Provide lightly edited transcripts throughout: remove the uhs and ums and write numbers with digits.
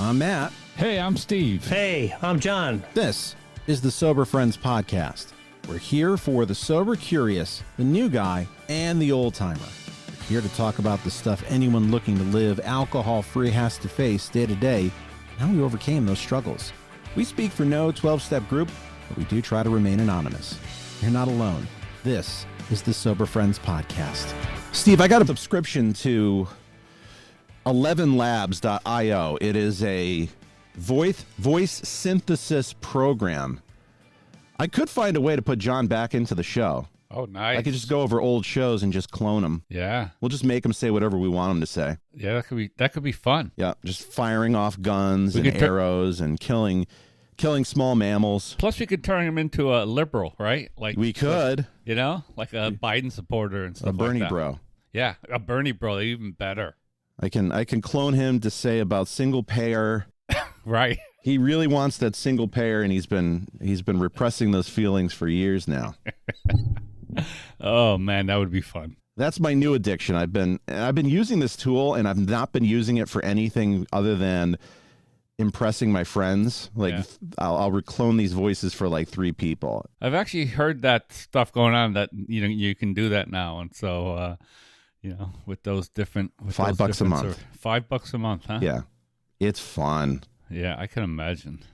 I'm Matt. Hey, I'm Steve. Hey, I'm John. This is the Sober Friends Podcast. We're here for the sober curious, the new guy, and the old timer. We're here to talk about the stuff anyone looking to live alcohol-free has to face day to day, and how we overcame those struggles. We speak for no 12-step group, but we do try to remain anonymous. You're not alone. This is the Sober Friends Podcast. Steve, I got a subscription to 11labs.io. It is a voice synthesis program. I could find a way to put John back into the show. Oh, nice. I could just go over old shows and just clone them. Yeah. We'll just make him say whatever we want him to say. Yeah, that could be fun. Yeah, just firing off guns and arrows and killing small mammals. Plus, we could turn him into a liberal, right? Like we could. Like a Biden supporter and stuff a Bernie like that. bro. Yeah, a Bernie bro, even better. I can clone him to say about single payer. Right. He really wants that single payer, and he's been repressing those feelings for years now. Oh man, that would be fun. That's my new addiction. I've been using this tool, and I've not been using it for anything other than impressing my friends. Like, yeah. I'll clone these voices for like 3 people. I've actually heard that stuff going on, that you can do that now, and so with those different $5 a month. $5 a month, huh? Yeah, it's fun. Yeah, I can imagine.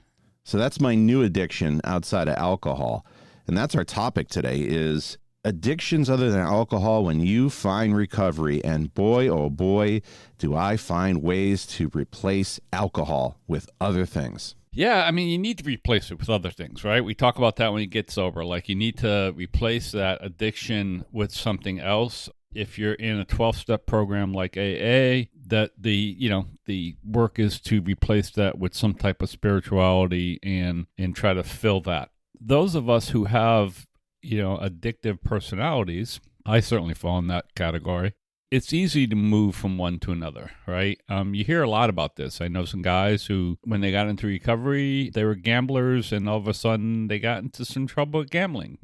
So that's my new addiction outside of alcohol, and that's our topic today: is addictions other than alcohol when you find recovery. And boy, oh boy, do I find ways to replace alcohol with other things. Yeah, I mean, you need to replace it with other things, right? We talk about that when you get sober. Like, you need to replace that addiction with something else. If you're in a 12-step program like AA, that the work is to replace that with some type of spirituality and try to fill that. Those of us who have addictive personalities, I certainly fall in that category. It's easy to move from one to another, right? You hear a lot about this. I know some guys who, when they got into recovery, they were gamblers, and all of a sudden they got into some trouble with gambling,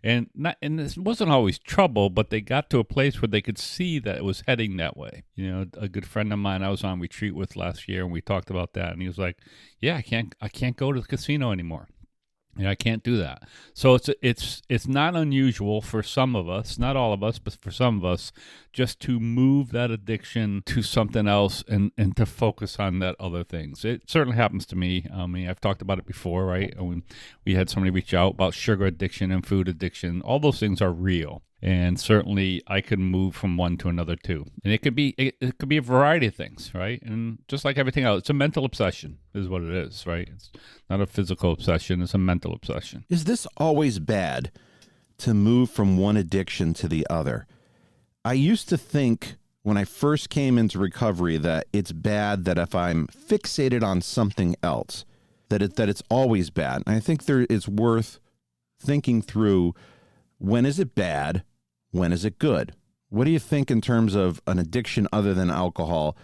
and this wasn't always trouble, but they got to a place where they could see that it was heading that way. A good friend of mine I was on retreat with last year, and we talked about that, and he was like, "Yeah, I can't go to the casino anymore. I can't do that." So it's not unusual for some of us, not all of us, but for some of us, just to move that addiction to something else and to focus on that other things. It certainly happens to me. I mean, I've talked about it before, right? We had somebody reach out about sugar addiction and food addiction. All those things are real. And certainly I can move from one to another too. And it could be a variety of things, right? And just like everything else, it's a mental obsession is what it is, right? It's not a physical obsession, it's a mental obsession. Is this always bad to move from one addiction to the other? I used to think when I first came into recovery that it's bad that if I'm fixated on something else, that it's always bad. And I think it's worth thinking through, when is it bad? When is it good? What do you think in terms of an addiction other than alcohol?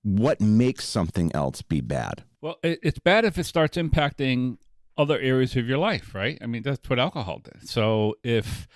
What makes something else be bad? Well, it's bad if it starts impacting other areas of your life, right? I mean, that's what alcohol did. So if,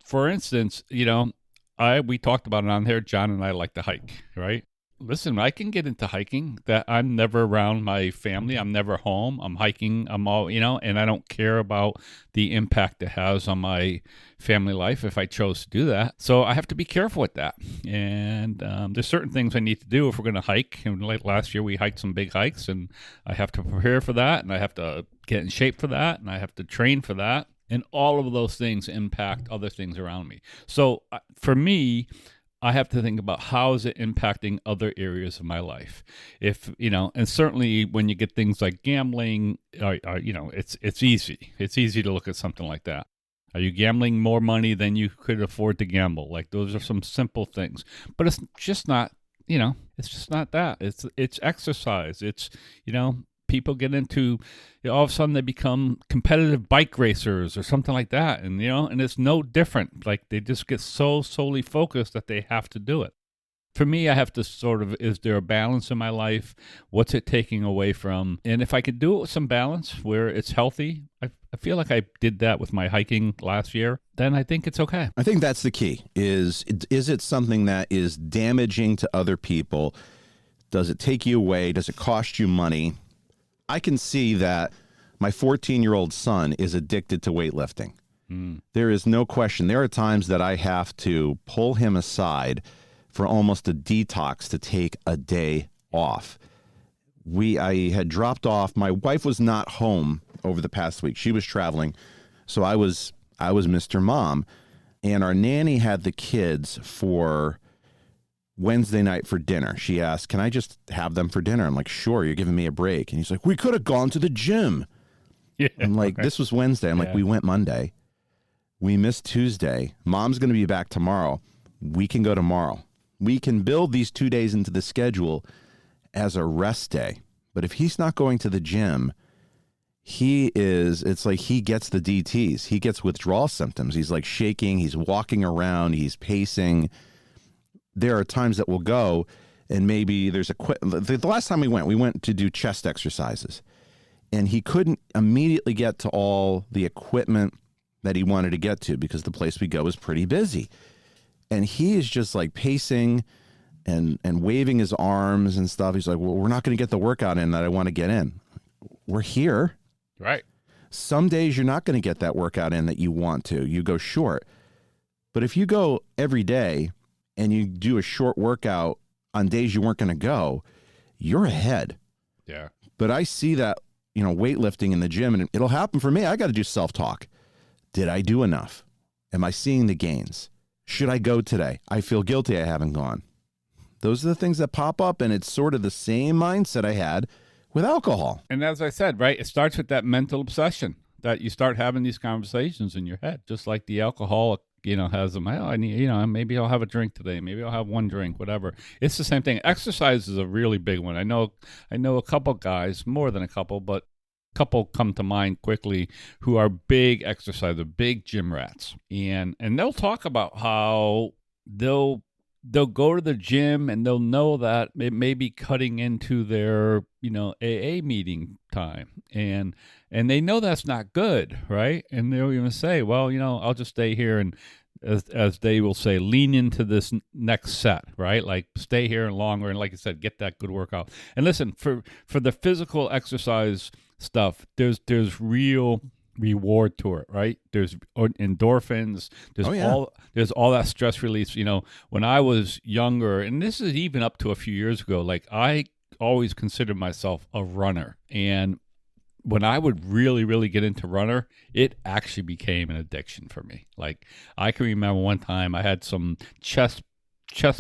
for instance, we talked about it on there, John and I like to hike, right? Listen, I can get into hiking that I'm never around my family. I'm never home. I'm hiking. I'm all, and I don't care about the impact it has on my family life if I chose to do that. So I have to be careful with that. And there's certain things I need to do if we're going to hike. And like last year, we hiked some big hikes, and I have to prepare for that, and I have to get in shape for that, and I have to train for that. And all of those things impact other things around me. So for me, I have to think about how is it impacting other areas of my life. If, and certainly when you get things like gambling, it's easy. It's easy to look at something like that. Are you gambling more money than you could afford to gamble? Like, those are some simple things, but it's just not, it's just not that. It's exercise. It's, people get into, all of a sudden they become competitive bike racers or something like that. And, and it's no different. Like, they just get so solely focused that they have to do it. For me, I have to sort of, is there a balance in my life? What's it taking away from? And if I could do it with some balance where it's healthy, I feel like I did that with my hiking last year, then I think it's okay. I think that's the key. Is it something that is damaging to other people Does it take you away? Does it cost you money? I can see that my 14-year-old son is addicted to weightlifting. There is no question. There are times that I have to pull him aside for almost a detox to take a day off. I had dropped off. My wife was not home over the past week. She was traveling. So I was Mr. Mom, and our nanny had the kids for Wednesday night for dinner. She asked, "Can I just have them for dinner?" I'm like, "Sure, you're giving me a break." And he's like, "We could have gone to the gym." Yeah, I'm like, "This was Wednesday." I'm like, "We went Monday. We missed Tuesday. Mom's going to be back tomorrow. We can go tomorrow. We can build these 2 days into the schedule as a rest day." But if he's not going to the gym, it's like he gets the DTs. He gets withdrawal symptoms. He's like shaking. He's walking around. He's pacing. There are times that we'll go and maybe there's the last time we went to do chest exercises, and he couldn't immediately get to all the equipment that he wanted to get to because the place we go is pretty busy. And he is just like pacing and waving his arms and stuff. He's like, "Well, we're not going to get the workout in that I want to get in." We're here. Right. Some days you're not going to get that workout in that you want to. You go short. But if you go every day and you do a short workout on days you weren't going to go, you're ahead. Yeah. But I see that, weightlifting in the gym, and it'll happen for me. I got to do self-talk. Did I do enough? Am I seeing the gains? Should I go today? I feel guilty I haven't gone. Those are the things that pop up, and it's sort of the same mindset I had with alcohol. And as I said, right, it starts with that mental obsession that you start having these conversations in your head, just like the alcoholic, has them. I need, maybe I'll have a drink today. Maybe I'll have one drink, whatever. It's the same thing. Exercise is a really big one. I know a couple guys, more than a couple, but a couple come to mind quickly who are big exercisers, big gym rats. And they'll talk about how they'll go to the gym and they'll know that it may be cutting into their, AA meeting time. And they know that's not good, right? And they'll even say, "Well, I'll just stay here and," as they will say, lean into this next set, right? Like stay here and longer. And like I said, get that good workout. And listen, for the physical exercise stuff, there's real reward to it, right? There's endorphins. There's all that stress release. When I was younger, and this is even up to a few years ago, like I always considered myself a runner. And when I would really, really get into runner, it actually became an addiction for me. Like I can remember one time I had some chest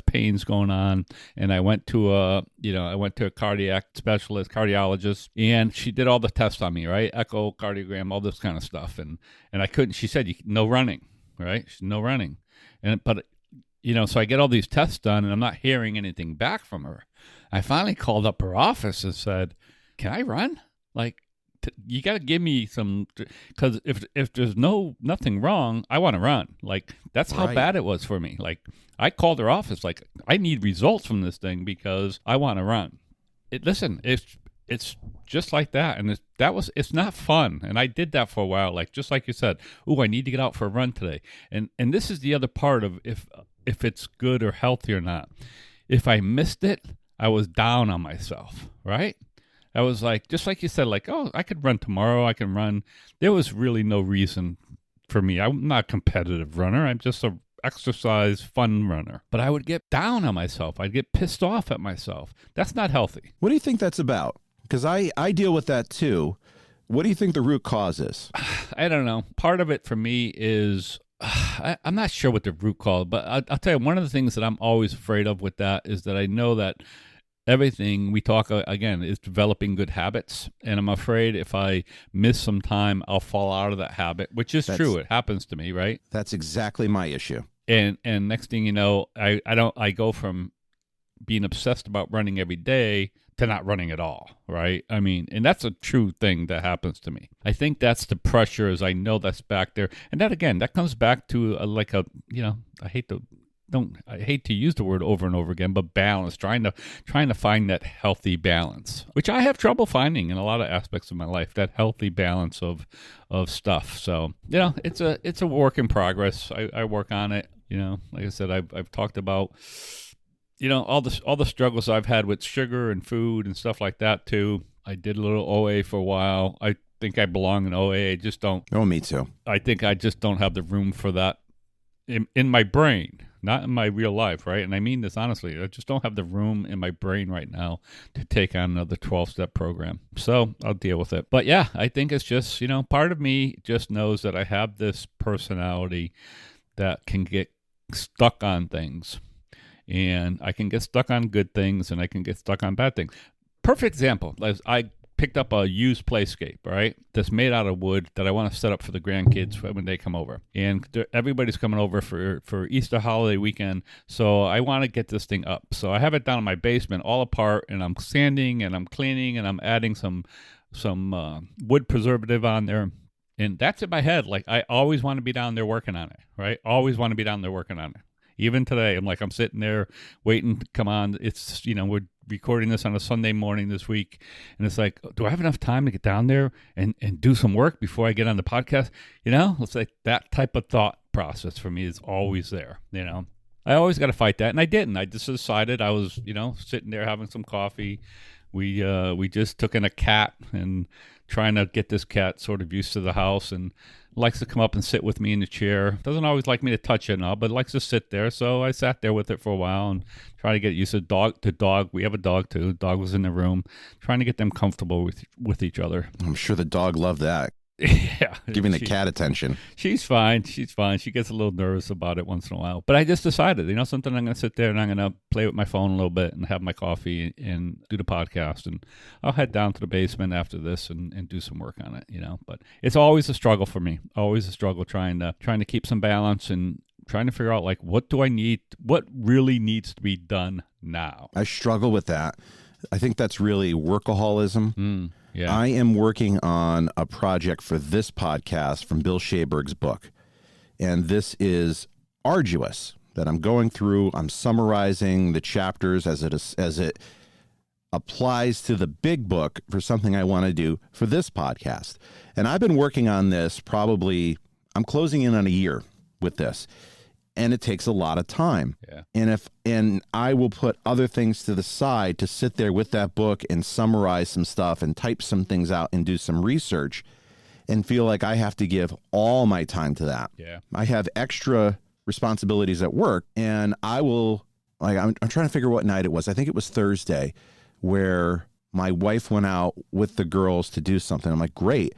pains going on, and I went to a cardiac specialist, cardiologist, and she did all the tests on me, right? Echocardiogram, all this kind of stuff. And I couldn't, she said, "No running," right? No running. But so I get all these tests done and I'm not hearing anything back from her. I finally called up her office and said, "Can I run? Like, you got to give me some, because if there's nothing wrong, I want to run." Like that's how bad it was for me. Like I called her office, like I need results from this thing because I want to run. It's just like that, and it's not fun. And I did that for a while, like just like you said. "Ooh, I need to get out for a run today." And this is the other part of if it's good or healthy or not. If I missed it, I was down on myself, right? I was like, just like you said, like, "Oh, I could run tomorrow. I can run." There was really no reason for me. I'm not a competitive runner. I'm just a exercise fun runner. But I would get down on myself. I'd get pissed off at myself. That's not healthy. What do you think that's about? Because I deal with that too. What do you think the root cause is? I don't know. Part of it for me is I'm not sure what the root cause, but I'll tell you, one of the things that I'm always afraid of with that is that I know that everything we talk again is developing good habits, and I'm afraid if I miss some time, I'll fall out of that habit, which is true. It happens to me, right? That's exactly my issue. And next thing you know, I go from being obsessed about running every day to not running at all, right? I mean, and that's a true thing that happens to me. I think that's the pressure, as I know that's back there, and that comes back to I hate to use the word over and over again, but balance, trying to find that healthy balance, which I have trouble finding in a lot of aspects of my life, that healthy balance of stuff. So, it's a work in progress. I work on it. Like I said, I've talked about, all the struggles I've had with sugar and food and stuff like that too. I did a little OA for a while. I think I belong in OA. I just don't. Oh, me too. I think I just don't have the room for that in my brain, not in my real life, right? And I mean this honestly. I just don't have the room in my brain right now to take on another 12-step program. So I'll deal with it. But yeah, I think it's just, part of me just knows that I have this personality that can get stuck on things. And I can get stuck on good things and I can get stuck on bad things. Perfect example. I picked up a used playscape, right? That's made out of wood that I want to set up for the grandkids when they come over. And everybody's coming over for Easter holiday weekend, so I want to get this thing up. So I have it down in my basement, all apart, and I'm sanding and I'm cleaning and I'm adding some wood preservative on there. And that's in my head. Like, I always want to be down there working on it, right? Always want to be down there working on it. Even today, I'm sitting there waiting to come on. It's, we're recording this on a Sunday morning this week. And it's like, do I have enough time to get down there and do some work before I get on the podcast? It's like that type of thought process for me is always there. I always got to fight that. And I didn't. I just decided I was, sitting there having some coffee. We just took in a cat and trying to get this cat sort of used to the house and likes to come up and sit with me in the chair. Doesn't always like me to touch it and all, but likes to sit there. So I sat there with it for a while and trying to get used to dog. We have a dog too. The dog was in the room, trying to get them comfortable with each other. I'm sure the dog loved that. Yeah. Giving the cat attention. She's fine. She gets a little nervous about it once in a while. But I just decided, something, I'm going to sit there and I'm going to play with my phone a little bit and have my coffee and do the podcast. And I'll head down to the basement after this and do some work on it, But it's always a struggle for me. Always a struggle trying to keep some balance and trying to figure out, like, what do I need? What really needs to be done now? I struggle with that. I think that's really workaholism. Yeah. I am working on a project for this podcast from Bill Shaberg's book. And this is arduous that I'm going through. I'm summarizing the chapters as it applies to the big book for something I want to do for this podcast. And I've been working on this I'm closing in on a year with this. And it takes a lot of time. Yeah. And I will put other things to the side to sit there with that book and summarize some stuff and type some things out and do some research and feel like I have to give all my time to that. Yeah. I have extra responsibilities at work, and I'm trying to figure what night it was. I think it was Thursday, where my wife went out with the girls to do something. I'm like, great,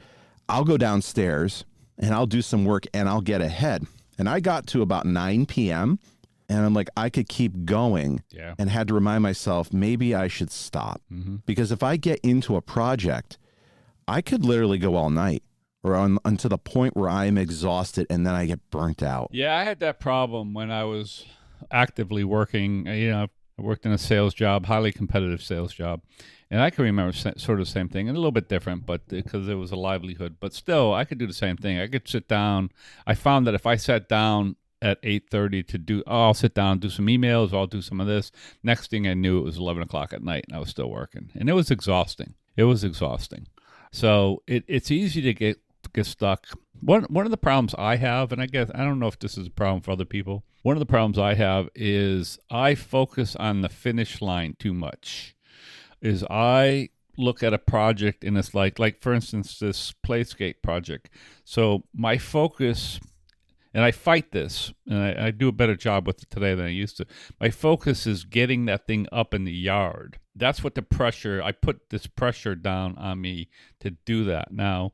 I'll go downstairs and I'll do some work and I'll get ahead. And I got to about 9 p.m. and I'm like, I could keep going. Yeah. And had to remind myself, maybe I should stop. Mm-hmm. Because if I get into a project, I could literally go all night or until the point where I'm exhausted and then I get burnt out. Yeah, I had that problem when I was actively working. I worked in a sales job, highly competitive sales job. And I can remember sort of the same thing, and a little bit different, but because it was a livelihood. But still, I could do the same thing. I could sit down. I found that if I sat down at 8:30 I'll sit down, do some emails, I'll do some of this. Next thing I knew, it was 11 o'clock at night, and I was still working. And it was exhausting. So it's easy to get stuck. One of the problems I have, and I don't know if this is a problem for other people, one of the problems I have is I focus on the finish line too much. Is I look at a project and it's like for instance, this Playscape project. So my focus, and I fight this, and I do a better job with it today than I used to. My focus is getting that thing up in the yard. That's what I put this pressure down on me to do that. Now,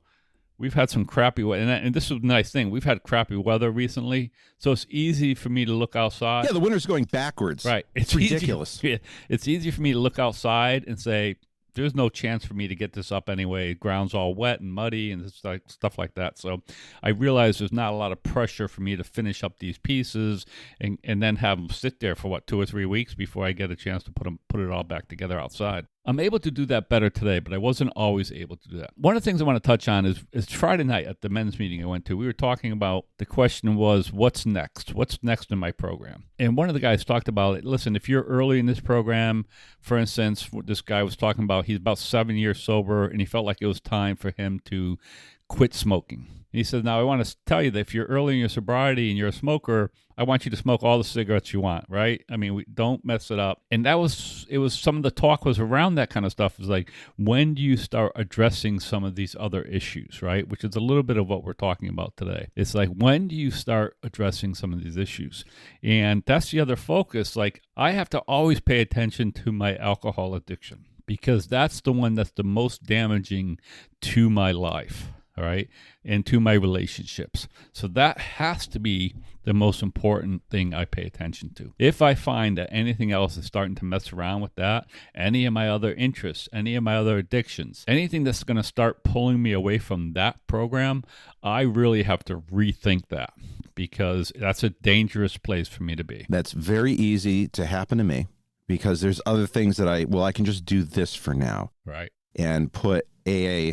we've had some crappy weather, and this is a nice thing. We've had crappy weather recently, so it's easy for me to look outside. Yeah, the winter's going backwards. Right. It's ridiculous. It's easy for me to look outside and say, there's no chance for me to get this up anyway. Ground's all wet and muddy and stuff like that. So I realize there's not a lot of pressure for me to finish up these pieces and then have them sit there for 2 or 3 weeks before I get a chance to put it all back together outside. I'm able to do that better today, but I wasn't always able to do that. One of the things I want to touch on is Friday night at the men's meeting I went to. We were talking about, the question was, what's next? What's next in my program? And one of the guys talked about, listen, if you're early in this program, for instance, this guy was talking about, he's about 7 years sober, and he felt like it was time for him to quit smoking. he says, now I want to tell you that if you're early in your sobriety and you're a smoker, I want you to smoke all the cigarettes you want, right? I mean, we don't mess it up. And it was some of the talk was around that kind of stuff. It was like, when do you start addressing some of these other issues, right? Which is a little bit of what we're talking about today. It's like, when do you start addressing some of these issues? And that's the other focus. Like, I have to always pay attention to my alcohol addiction, because that's the one that's the most damaging to my life, all right, and to my relationships. So that has to be the most important thing I pay attention to. If I find that anything else is starting to mess around with that, any of my other interests, any of my other addictions, anything that's going to start pulling me away from that program, I really have to rethink that, because that's a dangerous place for me to be. That's very easy to happen to me, because there's other things that I can just do this for now. Right. And put AA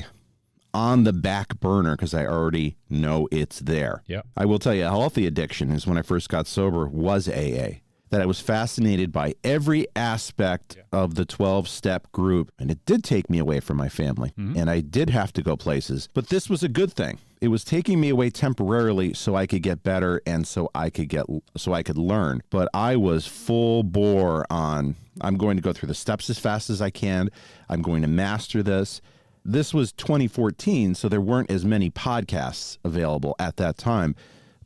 on the back burner because I already know it's there. Yep. I will tell you, a healthy addiction is when I first got sober was AA. That I was fascinated by every aspect of the 12-step group. And it did take me away from my family. Mm-hmm. And I did have to go places. But this was a good thing. It was taking me away temporarily so I could get better and so I could learn. But I was full bore on, I'm going to go through the steps as fast as I can. I'm going to master this. This was 2014, so there weren't as many podcasts available at that time.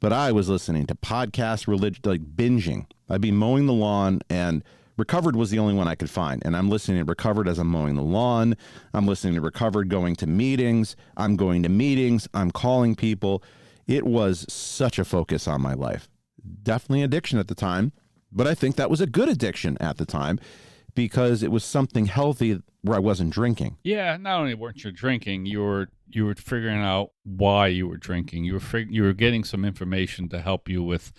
But I was listening to podcasts, like binging. I'd be mowing the lawn, and Recovered was the only one I could find. And I'm listening to Recovered as I'm mowing the lawn. I'm listening to Recovered going to meetings. I'm going to meetings. I'm calling people. It was such a focus on my life. Definitely addiction at the time, but I think that was a good addiction at the time, because it was something healthy where I wasn't drinking. Yeah, not only weren't you drinking, you were figuring out why you were drinking. You were getting some information to help you with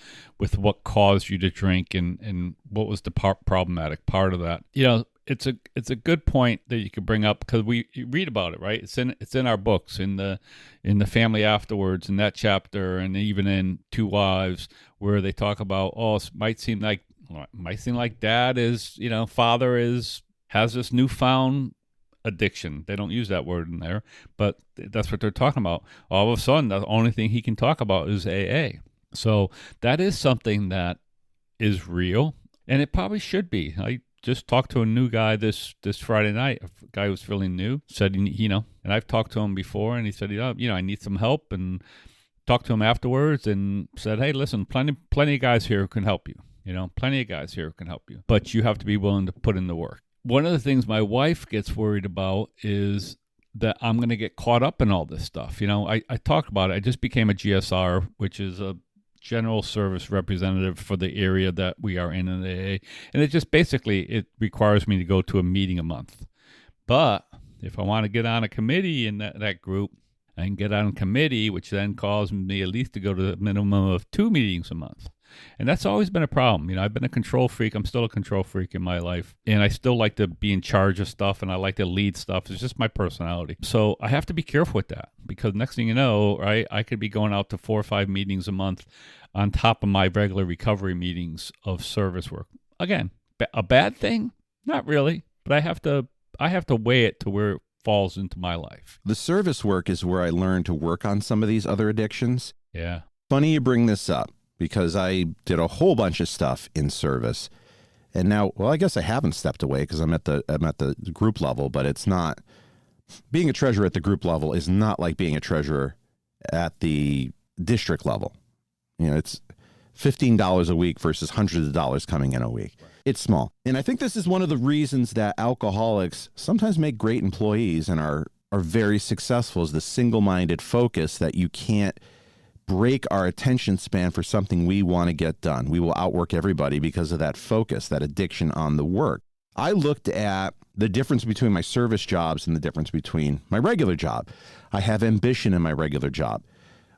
what caused you to drink and what was the problematic part of that. You know, it's a good point that you could bring up, because you read about it, right? It's in our books, in the Family Afterwards, in that chapter, and even in Two Wives, where they talk about, it might seem like dad is, father has this newfound addiction. They don't use that word in there, but that's what they're talking about. All of a sudden, the only thing he can talk about is AA. So that is something that is real, and it probably should be. I just talked to a new guy this Friday night, a guy who's feeling new, said, and I've talked to him before, and he said, I need some help, and talked to him afterwards and said, hey, listen, plenty of guys here who can help you. Plenty of guys here who can help you, but you have to be willing to put in the work. One of the things my wife gets worried about is that I'm going to get caught up in all this stuff. I talked about it. I just became a GSR, which is a general service representative for the area that we are in AA. And it just basically, it requires me to go to a meeting a month. But if I want to get on a committee in that group, I can get on a committee, which then calls me at least to go to a minimum of 2 meetings a month. And that's always been a problem. I've been a control freak. I'm still a control freak in my life. And I still like to be in charge of stuff, and I like to lead stuff. It's just my personality. So I have to be careful with that, because next thing you know, right, I could be going out to 4 or 5 meetings a month on top of my regular recovery meetings of service work. Again, a bad thing? Not really. But I have to weigh it to where it falls into my life. The service work is where I learned to work on some of these other addictions. Yeah. Funny you bring this up, because I did a whole bunch of stuff in service. And now, I guess I haven't stepped away because I'm at the group level, but it's not, being a treasurer at the group level is not like being a treasurer at the district level. It's $15 a week versus hundreds of dollars coming in a week. Right. It's small. And I think this is one of the reasons that alcoholics sometimes make great employees and are very successful, is the single-minded focus that you can't break our attention span for something we want to get done. We will outwork everybody because of that focus, that addiction on the work. I looked at the difference between my service jobs and the difference between my regular job. I have ambition in my regular job.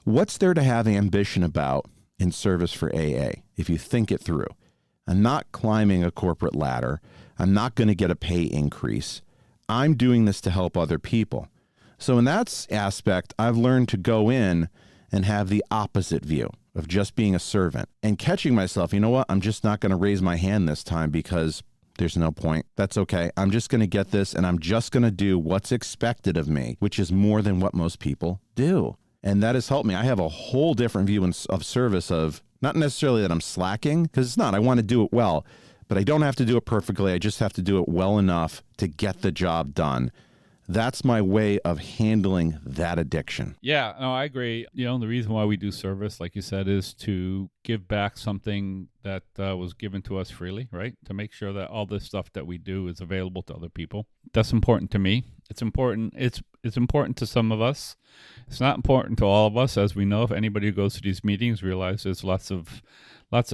What's there to have ambition about in service for AA if you think it through? I'm not climbing a corporate ladder. I'm not going to get a pay increase. I'm doing this to help other people. So in that aspect, I've learned to go in and have the opposite view of just being a servant and catching myself. You know what? I'm just not going to raise my hand this time because there's no point. That's okay. I'm just going to get this, and I'm just going to do what's expected of me, which is more than what most people do. And that has helped me. I have a whole different view of service, of not necessarily that I'm slacking, because it's not. I want to do it well, but I don't have to do it perfectly. I just have to do it well enough to get the job done. That's my way of handling that addiction. Yeah, no, I agree. The reason why we do service, like you said, is to give back something that was given to us freely, right? To make sure that all this stuff that we do is available to other people. That's important to me. It's important. It's important to some of us. It's not important to all of us, as we know. If anybody who goes to these meetings realizes there's lots of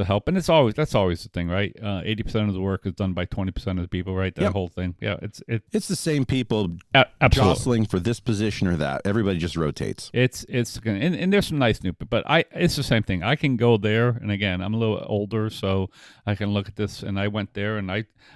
help, and that's always the thing, right? 80% of the work is done by 20% of the people, right? That whole thing. Yeah, it's the same people jostling for this position or that. Everybody just rotates. And there's some nice new, but it's the same thing. I can go there, and again, I'm a little older, so I can look at this. And I went there, and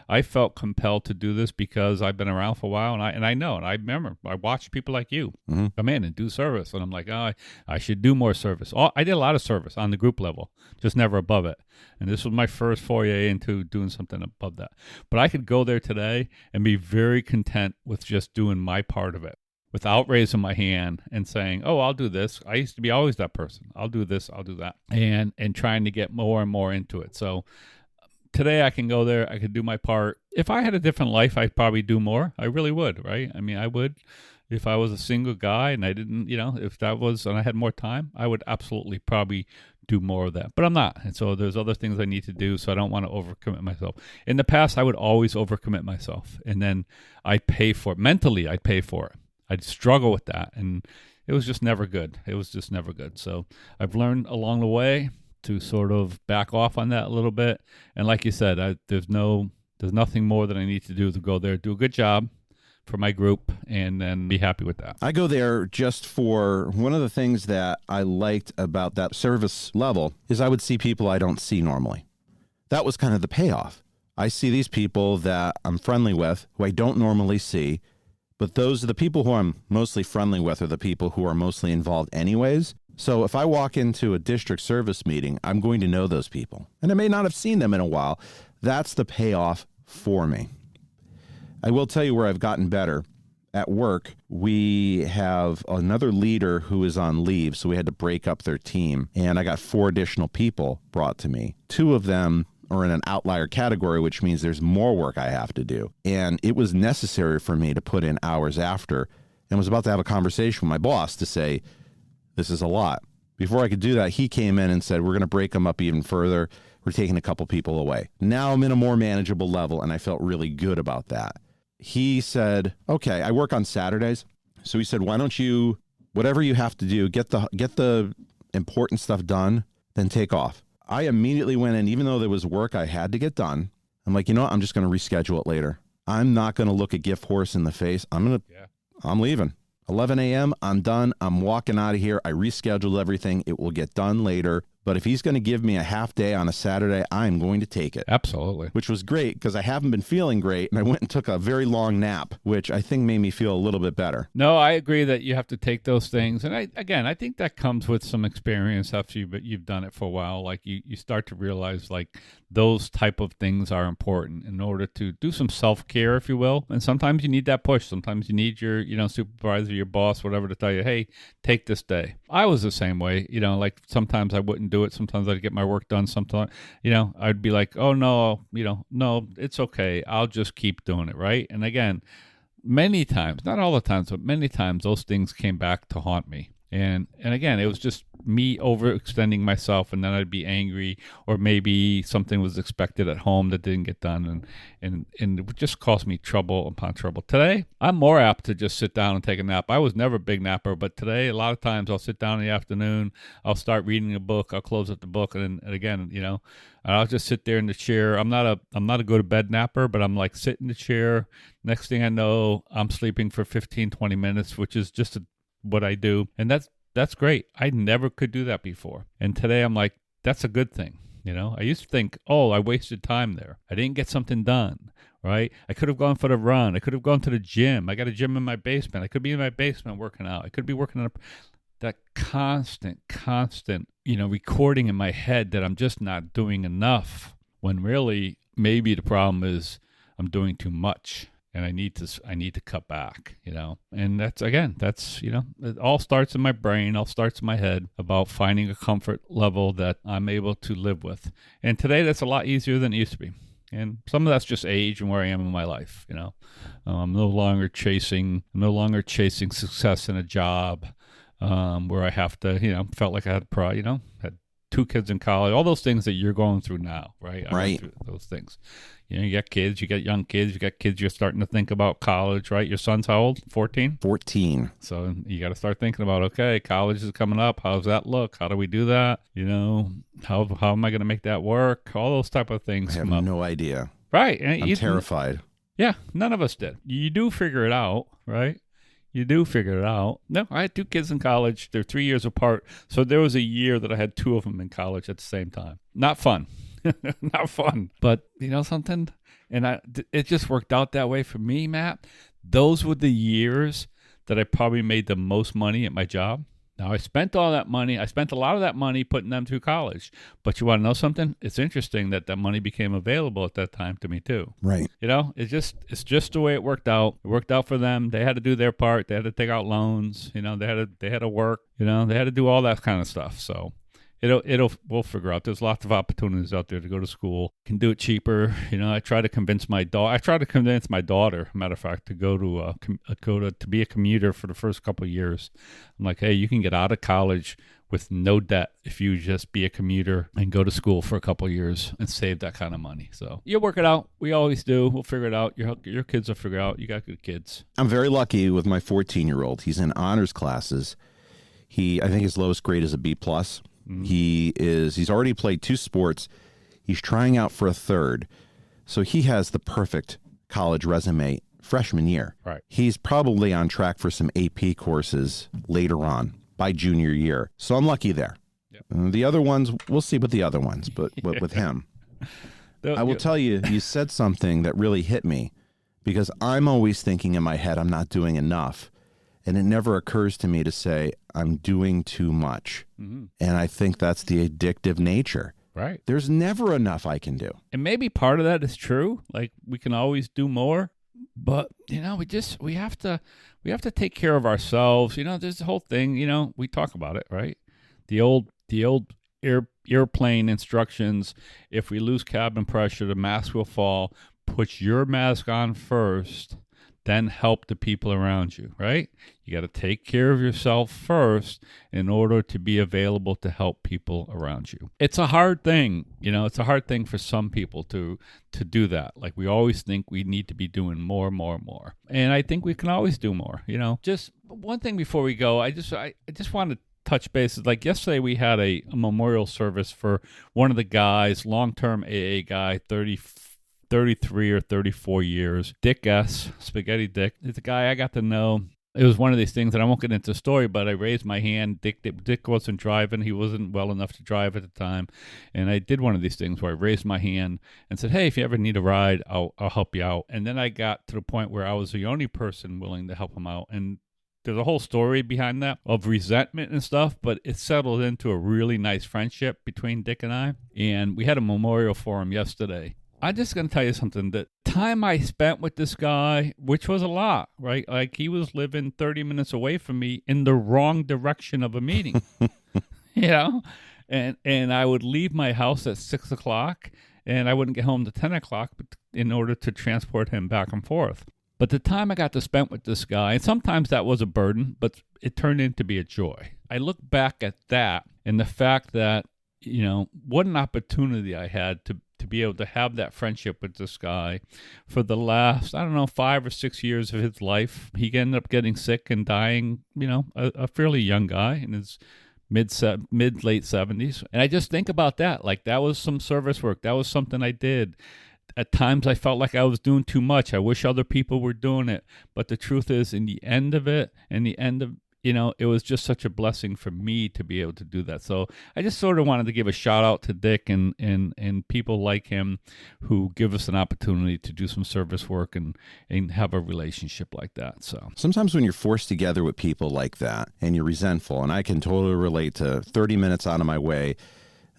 I felt compelled to do this because I've been around for a while, and I know, and I remember I watched people like you come in and do service, and I'm like, oh, I should do more service. I did a lot of service on the group level, just never above it. And this was my first foray into doing something above that. But I could go there today and be very content with just doing my part of it without raising my hand and saying, oh, I'll do this. I used to be always that person. I'll do this, I'll do that. And trying to get more and more into it. So today I can go there, I could do my part. If I had a different life, I'd probably do more. I really would, right? I mean, I would. If I was a single guy and I didn't, if that was, and I had more time, I would absolutely probably do more of that. But I'm not. And so there's other things I need to do. So I don't want to overcommit myself. In the past, I would always overcommit myself. And then I'd pay for it. Mentally, I'd pay for it. I'd struggle with that. And it was just never good. It was just never good. So I've learned along the way to sort of back off on that a little bit. And like you said, there's nothing more that I need to do to go there, do a good job for my group, and then be happy with that. I go there just for one of the things that I liked about that service level is I would see people I don't see normally. That was kind of the payoff. I see these people that I'm friendly with who I don't normally see, but those are the people who I'm mostly friendly with are the people who are mostly involved anyways. So if I walk into a district service meeting, I'm going to know those people. And I may not have seen them in a while. That's the payoff for me. I will tell you where I've gotten better. At work, we have another leader who is on leave, so we had to break up their team. And I got 4 additional people brought to me. 2 of them are in an outlier category, which means there's more work I have to do. And it was necessary for me to put in hours after, and was about to have a conversation with my boss to say, this is a lot. Before I could do that, he came in and said, we're going to break them up even further. We're taking a couple people away. Now I'm in a more manageable level, and I felt really good about that. He said, okay, I work on Saturdays. So he said, why don't you, whatever you have to do, get the important stuff done, then take off. I immediately went in, even though there was work I had to get done. I'm like, I'm just going to reschedule it later. I'm not going to look a gift horse in the face. I'm leaving. 11 a.m., I'm done. I'm walking out of here. I rescheduled everything. It will get done later. But if he's going to give me a half day on a Saturday, I'm going to take it. Absolutely. Which was great because I haven't been feeling great. And I went and took a very long nap, which I think made me feel a little bit better. No, I agree that you have to take those things. And I think that comes with some experience after you've done it for a while. Like you start to realize like those type of things are important in order to do some self-care, if you will. And sometimes you need that push. Sometimes you need your, supervisor, your boss, whatever, to tell you, hey, take this day. I was the same way, like sometimes I wouldn't do it. Sometimes I'd get my work done. Sometimes, I'd be like, oh no, no, it's okay. I'll just keep doing it. Right. And again, many times, not all the times, but many times those things came back to haunt me. And again, it was just me overextending myself, and then I'd be angry, or maybe something was expected at home that didn't get done, and it would just cause me trouble upon trouble. Today, I'm more apt to just sit down and take a nap. I was never a big napper, but today, a lot of times I'll sit down in the afternoon, I'll start reading a book, I'll close up the book, and again, and I'll just sit there in the chair. I'm not a go to bed napper, but I'm like sit in the chair. Next thing I know, I'm sleeping for 15, 20 minutes, which is just what I do. And that's great. I never could do that before. And today I'm like, that's a good thing. I used to think, oh, I wasted time there. I didn't get something done, right? I could have gone for the run. I could have gone to the gym. I got a gym in my basement. I could be in my basement working out. I could be working on that constant, recording in my head that I'm just not doing enough, when really maybe the problem is I'm doing too much. and I need to cut back, and that's it all starts in my brain, all starts in my head about finding a comfort level that I'm able to live with. And today that's a lot easier than it used to be. And some of that's just age and where I am in my life. I'm no longer chasing success in a job where I have to, felt like I had had 2 kids in college, all those things that you're going through now, right? I went through those things. You got kids, you got young kids, you got kids you're starting to think about college, right? Your son's how old? 14? 14. So you got to start thinking about, okay, college is coming up. How does that look? How do we do that? How am I going to make that work? All those type of things I have no idea. Right. I'm terrified. Yeah, none of us did. You do figure it out, right? You do figure it out. No, I had 2 kids in college. They're 3 years apart. So there was a year that I had 2 of them in college at the same time. Not fun. Not fun. But you know something? And it just worked out that way for me, Matt. Those were the years that I probably made the most money at my job. Now, I spent all that money. I spent a lot of that money putting them through college. But you want to know something? It's interesting that money became available at that time to me, too. Right. It's just the way it worked out. It worked out for them. They had to do their part. They had to take out loans. They had to work. They had to do all that kind of stuff. So we'll figure out. There's lots of opportunities out there to go to school. Can do it cheaper. I try to convince my daughter, matter of fact, to go to be a commuter for the first couple of years. I'm like, hey, you can get out of college with no debt if you just be a commuter and go to school for a couple of years and save that kind of money. So you'll work it out. We always do. We'll figure it out. Your kids will figure it out. You got good kids. I'm very lucky with my 14-year-old. He's in honors classes. I think his lowest grade is a B+. He's already played 2 sports. He's trying out for a 3rd. So he has the perfect college resume freshman year. Right. He's probably on track for some AP courses later on by junior year. So I'm lucky there. Yep. The other ones, we'll see with the other ones, but with him. I will tell you, you said something that really hit me because I'm always thinking in my head, I'm not doing enough. And it never occurs to me to say, I'm doing too much. Mm-hmm. And I think that's the addictive nature. Right. There's never enough I can do. And maybe part of that is true. Like we can always do more. But, we have to take care of ourselves. There's the whole thing, we talk about it, right? The old airplane instructions. If we lose cabin pressure, the mask will fall. Put your mask on first. Then help the people around you, right? You got to take care of yourself first in order to be available to help people around you. It's a hard thing, it's a hard thing for some people to do that. Like we always think we need to be doing more. And I think we can always do more, Just one thing before we go, I just want to touch bases. Like yesterday we had a memorial service for one of the guys, long-term AA guy, 33 or 34 years. Dick S. Spaghetti Dick. It's a guy I got to know. It was one of these things that I won't get into the story, but I raised my hand. Dick wasn't driving. He wasn't well enough to drive at the time. And I did one of these things where I raised my hand and said, hey, if you ever need a ride, I'll help you out. And then I got to the point where I was the only person willing to help him out. And there's a whole story behind that of resentment and stuff, but it settled into a really nice friendship between Dick and I. And we had a memorial for him yesterday. I'm just going to tell you something. The time I spent with this guy, which was a lot, right? Like he was living 30 minutes away from me in the wrong direction of a meeting, and I would leave my house at 6 o'clock and I wouldn't get home to 10 o'clock in order to transport him back and forth. But the time I got to spend with this guy, and sometimes that was a burden, but it turned into be a joy. I look back at that and the fact that, what an opportunity I had to be able to have that friendship with this guy for the last, 5 or 6 years of his life. He ended up getting sick and dying, a fairly young guy in his mid late 70s. And I just think about that. Like that was some service work. That was something I did. At times I felt like I was doing too much. I wish other people were doing it. But the truth is, in the end of it, it was just such a blessing for me to be able to do that. So I just sort of wanted to give a shout out to Dick and people like him who give us an opportunity to do some service work and have a relationship like that. So sometimes when you're forced together with people like that and you're resentful, and I can totally relate to 30 minutes out of my way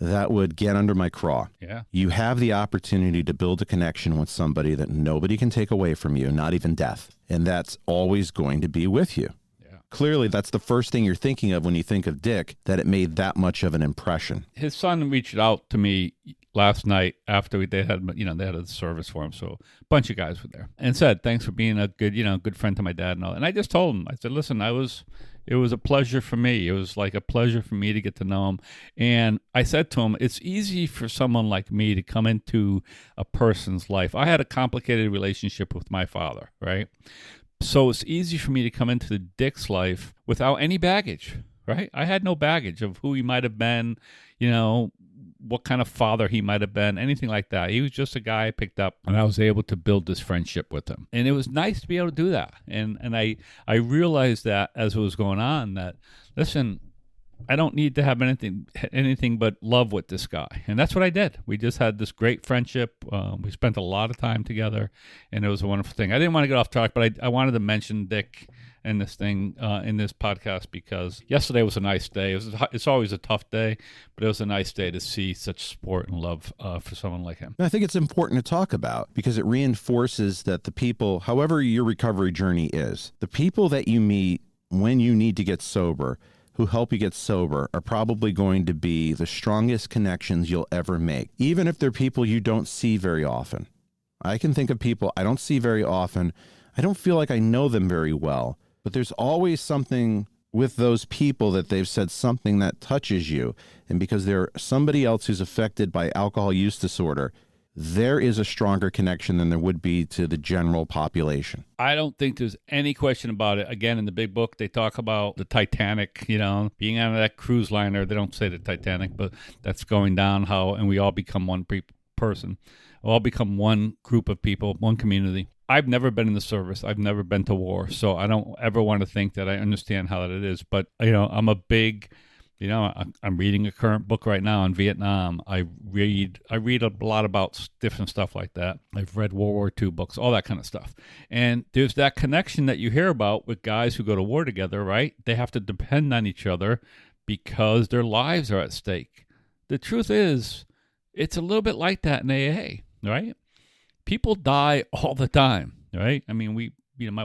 that would get under my craw. Yeah. You have the opportunity to build a connection with somebody that nobody can take away from you, not even death. And that's always going to be with you. Yeah. Clearly, that's the first thing you're thinking of when you think of Dick, that it made that much of an impression. His son reached out to me last night after they had a service for him. So a bunch of guys were there and said, thanks for being a good friend to my dad and all. And I just told him, I said, listen, it was a pleasure for me. It was like a pleasure for me to get to know him. And I said to him, it's easy for someone like me to come into a person's life. I had a complicated relationship with my father, right? So it's easy for me to come into Dick's life without any baggage, right? I had no baggage of who he might have been, what kind of father he might have been, anything like that. He was just a guy I picked up, and I was able to build this friendship with him. And it was nice to be able to do that. And I realized that as it was going on that, listen, I don't need to have anything but love with this guy. And that's what I did. We just had this great friendship. We spent a lot of time together, and it was a wonderful thing. I didn't want to get off track, but I wanted to mention Dick in this thing, in this podcast, because yesterday was a nice day. It's always a tough day, but it was a nice day to see such support and love for someone like him. I think it's important to talk about because it reinforces that the people, however your recovery journey is, the people that you meet when you need to get sober, who help you get sober, are probably going to be the strongest connections you'll ever make, even if they're people you don't see very often. I can think of people I don't see very often. I don't feel like I know them very well, but there's always something with those people that they've said something that touches you. And because they're somebody else who's affected by alcohol use disorder, there is a stronger connection than there would be to the general population. I don't think there's any question about it. Again, in the big book, they talk about the Titanic, being on that cruise liner. They don't say the Titanic, but that's going down and we all become one person. We all become one group of people, one community. I've never been in the service. I've never been to war. So I don't ever want to think that I understand how that it is. But, I'm a big... I'm reading a current book right now on Vietnam. I read a lot about different stuff like that. I've read World War II books, all that kind of stuff. And there's that connection that you hear about with guys who go to war together, right? They have to depend on each other because their lives are at stake. The truth is, it's a little bit like that in AA, right? People die all the time, right? I mean, my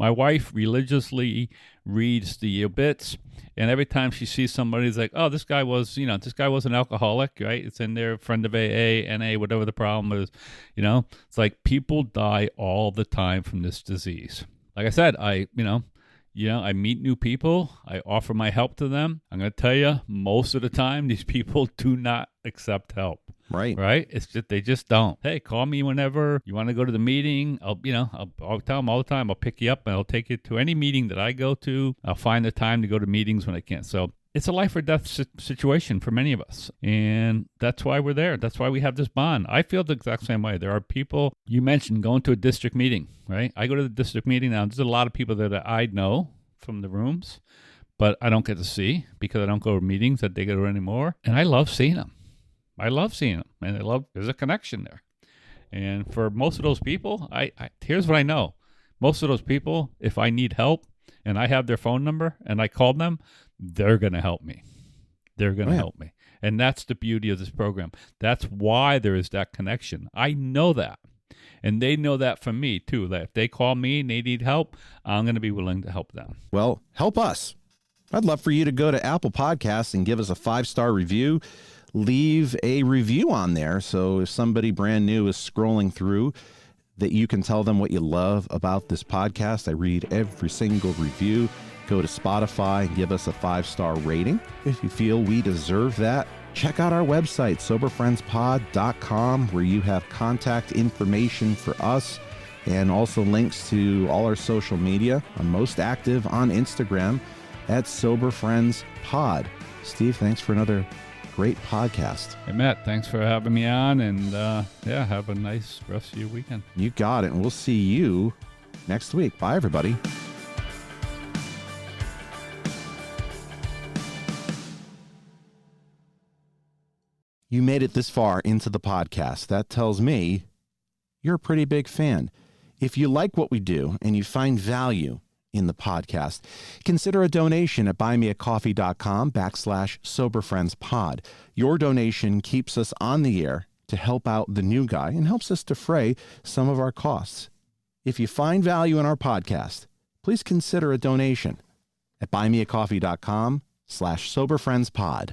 wife religiously reads the obits, and every time she sees somebody, it's like, oh, this guy was an alcoholic, right? It's in there, friend of AA, NA, whatever the problem is, It's like people die all the time from this disease. Like I said, I meet new people. I offer my help to them. I'm going to tell you, most of the time, these people do not accept help. Right. It's just, they just don't. Hey, call me whenever you want to go to the meeting. I'll tell them all the time. I'll pick you up and I'll take you to any meeting that I go to. I'll find the time to go to meetings when I can. So it's a life or death situation for many of us. And that's why we're there. That's why we have this bond. I feel the exact same way. There are people, you mentioned going to a district meeting, right? I go to the district meeting now. There's a lot of people that I know from the rooms, but I don't get to see because I don't go to meetings that they go to anymore. And I love seeing them. And there's a connection there. And for most of those people, here's what I know. Most of those people, if I need help and I have their phone number and I call them, they're going to help me. They're going to help me. And that's the beauty of this program. That's why there is that connection. I know that. And they know that from me, too, that if they call me and they need help, I'm going to be willing to help them. Well, help us. I'd love for you to go to Apple Podcasts and give us a 5-star review. Leave a review on there so if somebody brand new is scrolling through, that you can tell them what you love about this podcast. I read every single review. Go to Spotify and give us a 5-star rating. If you feel we deserve that, check out our website, soberfriendspod.com, where you have contact information for us and also links to all our social media. I'm most active on Instagram at soberfriendspod. Steve, thanks for another great podcast. Hey, Matt, thanks for having me on, and have a nice rest of your weekend. You got it, and we'll see you next week. Bye, everybody. You made it this far into the podcast. That tells me you're a pretty big fan. If you like what we do and you find value in the podcast. Consider a donation at buymeacoffee.com/soberfriendspod. Your donation keeps us on the air to help out the new guy and helps us defray some of our costs. If you find value in our podcast, please consider a donation at buymeacoffee.com/soberfriendspod.